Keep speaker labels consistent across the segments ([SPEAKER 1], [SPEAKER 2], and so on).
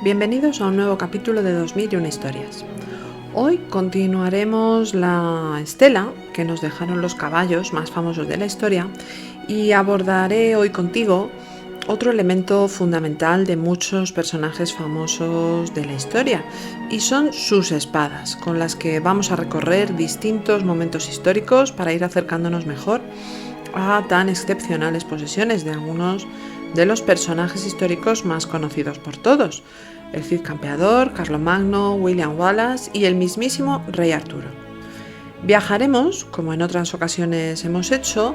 [SPEAKER 1] Bienvenidos a un nuevo capítulo de 2001 historias. Hoy continuaremos la estela que nos dejaron los caballos más famosos de la historia y abordaré hoy contigo otro elemento fundamental de muchos personajes famosos de la historia, y son sus espadas, con las que vamos a recorrer distintos momentos históricos para ir acercándonos mejor a tan excepcionales posesiones de algunos de los personajes históricos más conocidos por todos: el Cid Campeador, Carlomagno, William Wallace y el mismísimo Rey Arturo. Viajaremos, como en otras ocasiones hemos hecho,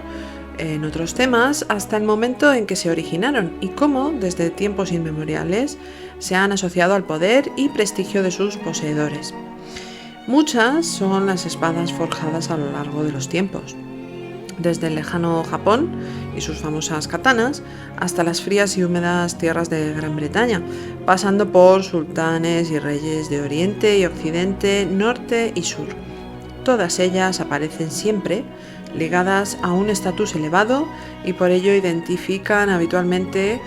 [SPEAKER 1] en otros temas, hasta el momento en que se originaron y cómo, desde tiempos inmemoriales, se han asociado al poder y prestigio de sus poseedores. Muchas son las espadas forjadas a lo largo de los tiempos, desde el lejano Japón y sus famosas katanas hasta las frías y húmedas tierras de Gran Bretaña, pasando por sultanes y reyes de Oriente y Occidente, Norte y Sur. Todas ellas aparecen siempre ligadas a un estatus elevado y por ello identificaban habitualmente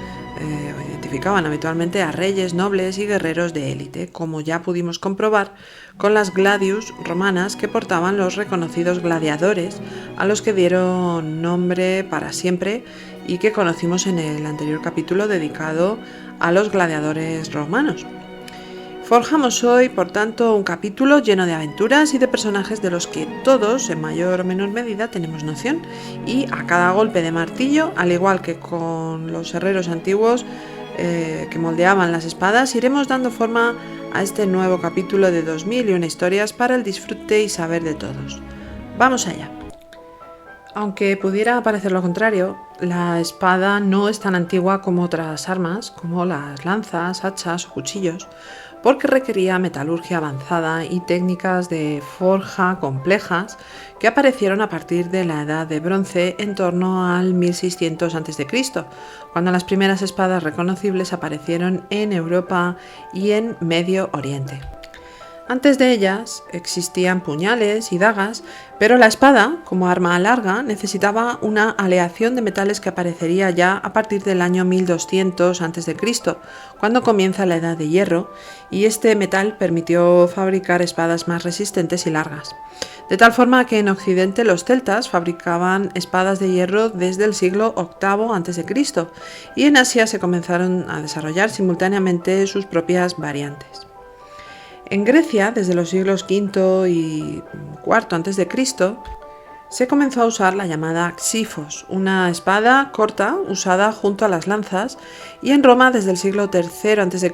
[SPEAKER 1] a reyes, nobles y guerreros de élite, como ya pudimos comprobar con las gladius romanas que portaban los reconocidos gladiadores a los que dieron nombre para siempre y que conocimos en el anterior capítulo dedicado a los gladiadores romanos. Forjamos hoy, por tanto, un capítulo lleno de aventuras y de personajes de los que todos, en mayor o menor medida, tenemos noción, y a cada golpe de martillo, al igual que con los herreros antiguos que moldeaban las espadas, iremos dando forma a este nuevo capítulo de 2001 historias para el disfrute y saber de todos. ¡Vamos allá! Aunque pudiera parecer lo contrario, la espada no es tan antigua como otras armas, como las lanzas, hachas o cuchillos, porque requería metalurgia avanzada y técnicas de forja complejas que aparecieron a partir de la Edad de Bronce en torno al 1600 a.C., cuando las primeras espadas reconocibles aparecieron en Europa y en Medio Oriente. Antes de ellas existían puñales y dagas, pero la espada, como arma larga, necesitaba una aleación de metales que aparecería ya a partir del año 1200 a.C., cuando comienza la Edad de Hierro, y este metal permitió fabricar espadas más resistentes y largas. De tal forma que en Occidente los celtas fabricaban espadas de hierro desde el siglo VIII a.C., y en Asia se comenzaron a desarrollar simultáneamente sus propias variantes. En Grecia, desde los siglos V y IV a.C., se comenzó a usar la llamada xifos, una espada corta usada junto a las lanzas, y en Roma, desde el siglo III a.C.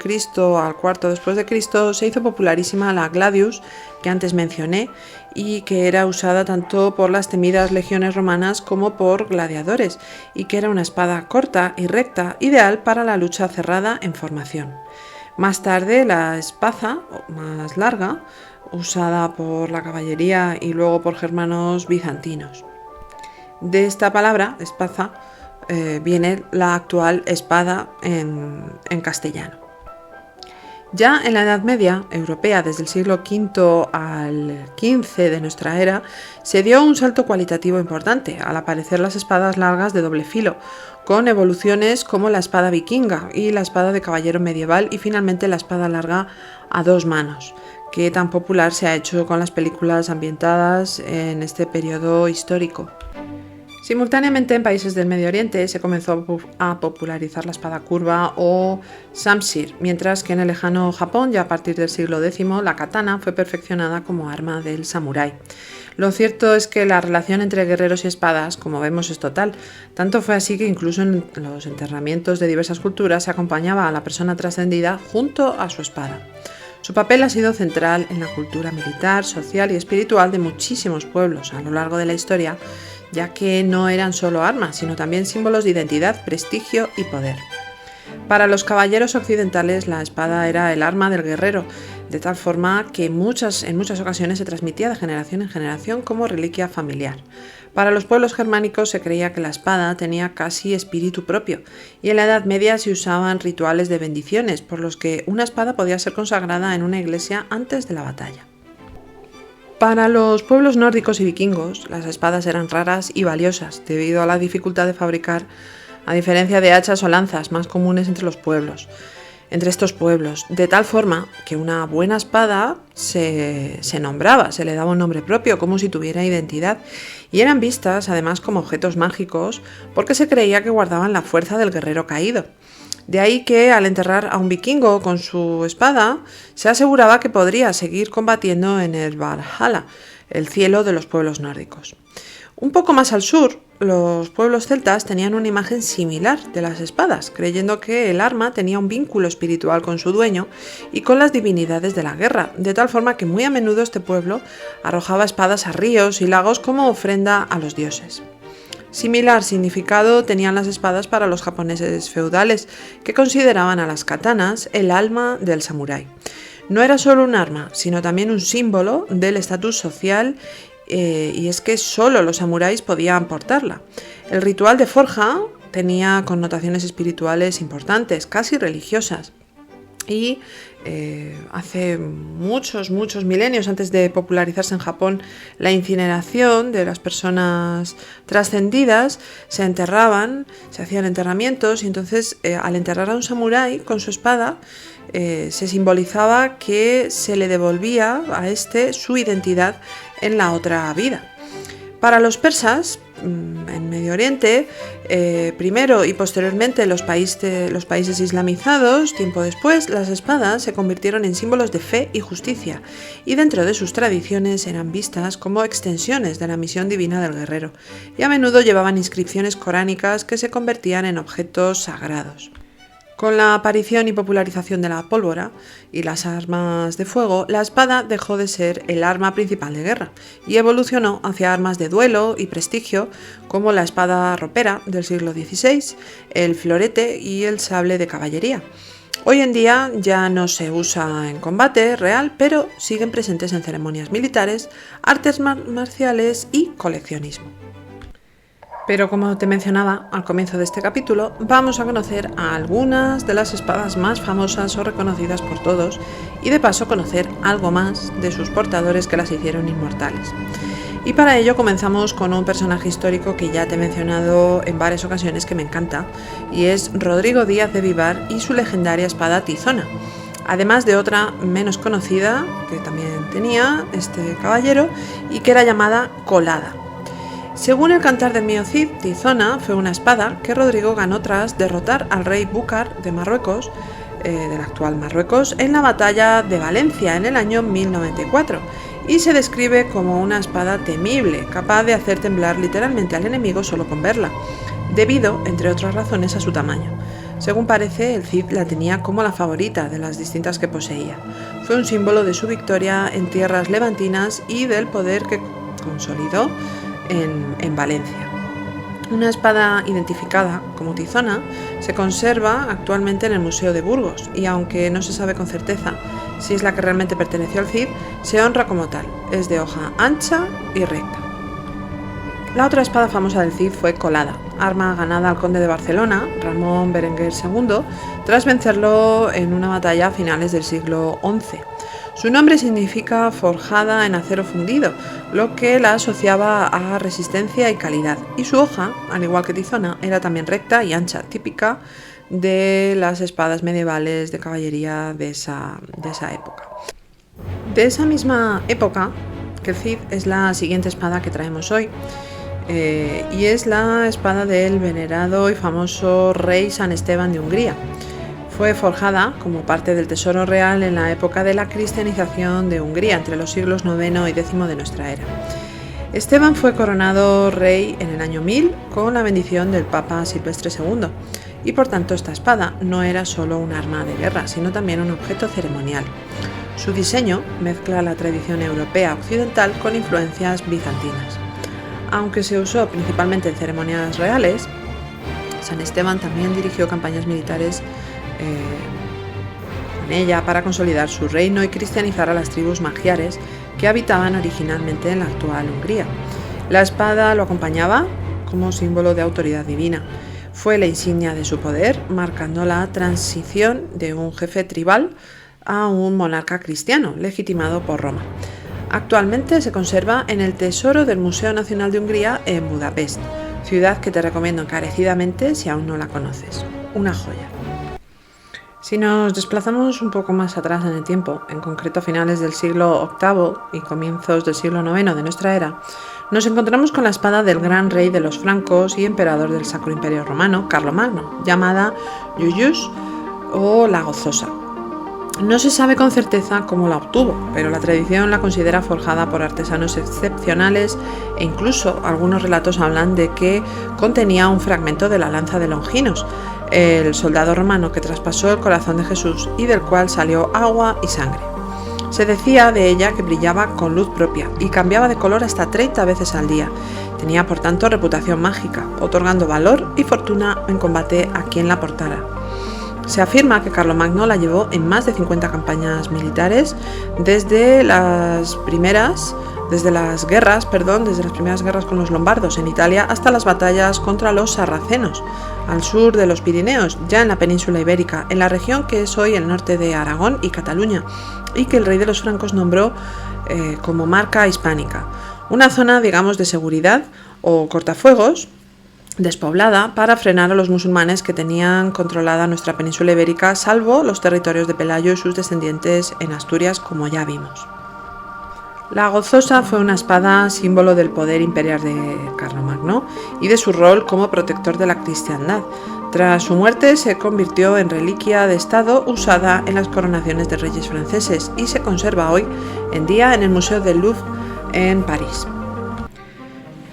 [SPEAKER 1] al IV después de Cristo, se hizo popularísima la gladius, que antes mencioné, y que era usada tanto por las temidas legiones romanas como por gladiadores, y que era una espada corta y recta, ideal para la lucha cerrada en formación. Más tarde, la espaza, más larga, usada por la caballería y luego por germanos bizantinos. De esta palabra, espaza, viene la actual espada en castellano. Ya en la Edad Media europea, desde el siglo V al XV de nuestra era, se dio un salto cualitativo importante al aparecer las espadas largas de doble filo, con evoluciones como la espada vikinga y la espada de caballero medieval, y finalmente la espada larga a dos manos, que tan popular se ha hecho con las películas ambientadas en este periodo histórico. Simultáneamente, en países del Medio Oriente se comenzó a popularizar la espada curva o shamshir, mientras que en el lejano Japón, ya a partir del siglo X, la katana fue perfeccionada como arma del samurái. Lo cierto es que la relación entre guerreros y espadas, como vemos, es total. Tanto fue así que incluso en los enterramientos de diversas culturas se acompañaba a la persona trascendida junto a su espada. Su papel ha sido central en la cultura militar, social y espiritual de muchísimos pueblos a lo largo de la historia, ya que no eran solo armas, sino también símbolos de identidad, prestigio y poder. Para los caballeros occidentales, la espada era el arma del guerrero, de tal forma que en muchas ocasiones se transmitía de generación en generación como reliquia familiar. Para los pueblos germánicos se creía que la espada tenía casi espíritu propio, y en la Edad Media se usaban rituales de bendiciones, por los que una espada podía ser consagrada en una iglesia antes de la batalla. Para los pueblos nórdicos y vikingos, las espadas eran raras y valiosas, debido a la dificultad de fabricar, a diferencia de hachas o lanzas más comunes entre los pueblos. entre estos pueblos, de tal forma que una buena espada se nombraba, se le daba un nombre propio, como si tuviera identidad, y eran vistas además como objetos mágicos porque se creía que guardaban la fuerza del guerrero caído. De ahí que al enterrar a un vikingo con su espada, se aseguraba que podría seguir combatiendo en el Valhalla, el cielo de los pueblos nórdicos. Un poco más al sur, los pueblos celtas tenían una imagen similar de las espadas, creyendo que el arma tenía un vínculo espiritual con su dueño y con las divinidades de la guerra, de tal forma que muy a menudo este pueblo arrojaba espadas a ríos y lagos como ofrenda a los dioses. Similar significado tenían las espadas para los japoneses feudales, que consideraban a las katanas el alma del samurái. No era solo un arma, sino también un símbolo del estatus social, y es que solo los samuráis podían portarla. El ritual de forja tenía connotaciones espirituales importantes, casi religiosas. Y hace muchos milenios, antes de popularizarse en Japón la incineración de las personas trascendidas, se enterraban, se hacían enterramientos, y entonces al enterrar a un samurái con su espada se simbolizaba que se le devolvía a este su identidad en la otra vida. Para los persas, en Medio Oriente, primero y posteriormente los países islamizados, tiempo después, las espadas se convirtieron en símbolos de fe y justicia, y dentro de sus tradiciones eran vistas como extensiones de la misión divina del guerrero, y a menudo llevaban inscripciones coránicas que se convertían en objetos sagrados. Con la aparición y popularización de la pólvora y las armas de fuego, la espada dejó de ser el arma principal de guerra y evolucionó hacia armas de duelo y prestigio como la espada ropera del siglo XVI, el florete y el sable de caballería. Hoy en día ya no se usa en combate real, pero siguen presentes en ceremonias militares, artes marciales y coleccionismo. Pero como te mencionaba al comienzo de este capítulo, vamos a conocer a algunas de las espadas más famosas o reconocidas por todos, y de paso conocer algo más de sus portadores que las hicieron inmortales. Y para ello comenzamos con un personaje histórico que ya te he mencionado en varias ocasiones, que me encanta, y es Rodrigo Díaz de Vivar y su legendaria espada Tizona. Además de otra menos conocida que también tenía este caballero y que era llamada Colada. Según el Cantar del Mío Cid, Tizona fue una espada que Rodrigo ganó tras derrotar al rey Búcar de Marruecos, del actual Marruecos, en la batalla de Valencia en el año 1094, y se describe como una espada temible, capaz de hacer temblar literalmente al enemigo solo con verla, debido, entre otras razones, a su tamaño. Según parece, el Cid la tenía como la favorita de las distintas que poseía. Fue un símbolo de su victoria en tierras levantinas y del poder que consolidó en Valencia. Una espada identificada como Tizona se conserva actualmente en el Museo de Burgos, y aunque no se sabe con certeza si es la que realmente perteneció al Cid, se honra como tal. Es de hoja ancha y recta. La otra espada famosa del Cid fue Colada, arma ganada al conde de Barcelona, Ramón Berenguer II, tras vencerlo en una batalla a finales del siglo XI. Su nombre significa forjada en acero fundido, lo que la asociaba a resistencia y calidad, y su hoja, al igual que Tizona, era también recta y ancha, típica de las espadas medievales de caballería de esa época. De esa misma época que el Cid es la siguiente espada que traemos hoy, y es la espada del venerado y famoso rey San Esteban de Hungría. Fue forjada como parte del tesoro real en la época de la cristianización de Hungría, entre los siglos IX y X de nuestra era. Esteban fue coronado rey en el año 1000 con la bendición del Papa Silvestre II, y por tanto esta espada no era solo un arma de guerra, sino también un objeto ceremonial. Su diseño mezcla la tradición europea occidental con influencias bizantinas. Aunque se usó principalmente en ceremonias reales, San Esteban también dirigió campañas militares con ella para consolidar su reino y cristianizar a las tribus magiares que habitaban originalmente en la actual Hungría. La espada lo acompañaba como símbolo de autoridad divina. Fue la insignia de su poder, marcando la transición de un jefe tribal a un monarca cristiano, legitimado por Roma. Actualmente se conserva en el tesoro del Museo Nacional de Hungría en Budapest, ciudad que te recomiendo encarecidamente si aún no la conoces. Una joya. Si nos desplazamos un poco más atrás en el tiempo, en concreto a finales del siglo VIII y comienzos del siglo IX de nuestra era, nos encontramos con la espada del gran rey de los francos y emperador del Sacro Imperio Romano, Carlomagno, llamada Iulius o la Gozosa. No se sabe con certeza cómo la obtuvo, pero la tradición la considera forjada por artesanos excepcionales e incluso algunos relatos hablan de que contenía un fragmento de la lanza de Longinos, el soldado romano que traspasó el corazón de Jesús y del cual salió agua y sangre. Se decía de ella que brillaba con luz propia y cambiaba de color hasta 30 veces al día. Tenía por tanto reputación mágica, otorgando valor y fortuna en combate a quien la portara. Se afirma que Carlomagno la llevó en más de 50 campañas militares desde las primeras guerras con los lombardos en Italia hasta las batallas contra los sarracenos al sur de los Pirineos, ya en la península ibérica, en la región que es hoy el norte de Aragón y Cataluña, y que el rey de los francos nombró como marca hispánica, una zona, digamos, de seguridad o cortafuegos despoblada para frenar a los musulmanes que tenían controlada nuestra península ibérica, salvo los territorios de Pelayo y sus descendientes en Asturias, como ya vimos. La Gozosa fue una espada símbolo del poder imperial de Carlomagno y de su rol como protector de la cristiandad. Tras su muerte se convirtió en reliquia de estado usada en las coronaciones de reyes franceses y se conserva hoy en día en el Museo del Louvre en París.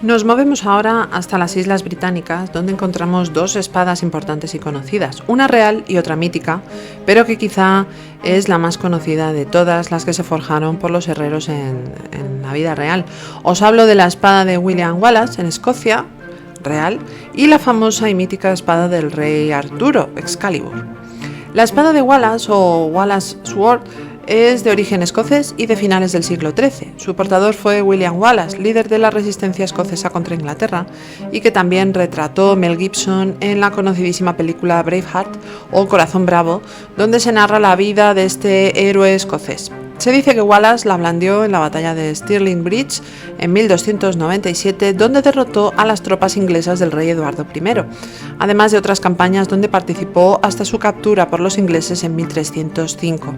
[SPEAKER 1] Nos movemos ahora hasta las Islas Británicas, donde encontramos dos espadas importantes y conocidas, una real y otra mítica, pero que quizá es la más conocida de todas las que se forjaron por los herreros en la vida real. Os hablo de la espada de William Wallace en Escocia, real, y la famosa y mítica espada del rey Arturo, Excalibur. La espada de Wallace o Wallace Sword es de origen escocés y de finales del siglo XIII. Su portador fue William Wallace, líder de la resistencia escocesa contra Inglaterra, y que también retrató Mel Gibson en la conocidísima película Braveheart o Corazón Bravo, donde se narra la vida de este héroe escocés. Se dice que Wallace la blandió en la batalla de Stirling Bridge en 1297, donde derrotó a las tropas inglesas del rey Eduardo I, además de otras campañas donde participó hasta su captura por los ingleses en 1305.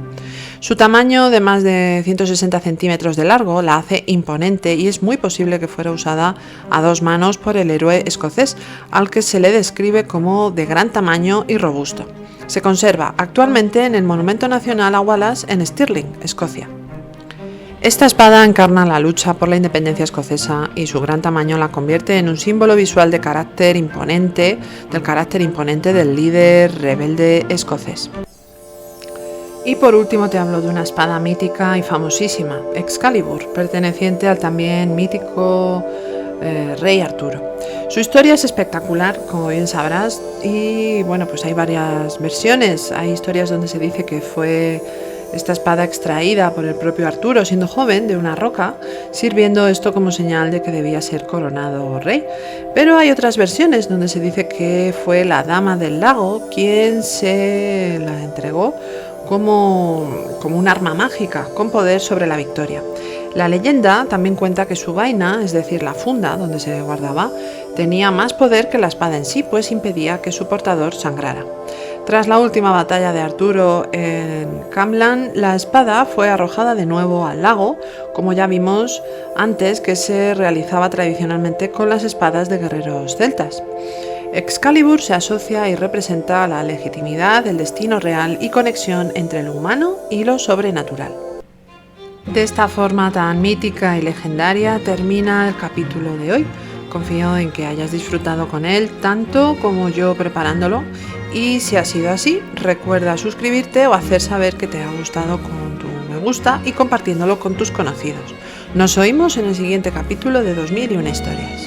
[SPEAKER 1] Su tamaño de más de 160 centímetros de largo la hace imponente y es muy posible que fuera usada a dos manos por el héroe escocés, al que se le describe como de gran tamaño y robusto. Se conserva actualmente en el Monumento Nacional a Wallace en Stirling, Escocia. Esta espada encarna la lucha por la independencia escocesa y su gran tamaño la convierte en un símbolo visual del carácter imponente del líder rebelde escocés. Y por último te hablo de una espada mítica y famosísima, Excalibur, perteneciente al también mítico rey Arturo. Su historia es espectacular, como bien sabrás, y bueno, pues hay varias versiones. Hay historias donde se dice que fue esta espada extraída por el propio Arturo siendo joven de una roca, sirviendo esto como señal de que debía ser coronado rey. Pero hay otras versiones donde se dice que fue la dama del lago quien se la entregó como un arma mágica con poder sobre la victoria. La leyenda también cuenta que su vaina, es decir, la funda donde se guardaba, tenía más poder que la espada en sí, pues impedía que su portador sangrara. Tras la última batalla de Arturo en Camlan, la espada fue arrojada de nuevo al lago, como ya vimos antes que se realizaba tradicionalmente con las espadas de guerreros celtas. Excalibur se asocia y representa la legitimidad, el destino real y conexión entre lo humano y lo sobrenatural. De esta forma tan mítica y legendaria termina el capítulo de hoy. Confío en que hayas disfrutado con él tanto como yo preparándolo, y si ha sido así, recuerda suscribirte o hacer saber que te ha gustado con tu me gusta y compartiéndolo con tus conocidos. Nos oímos en el siguiente capítulo de 2001 historias.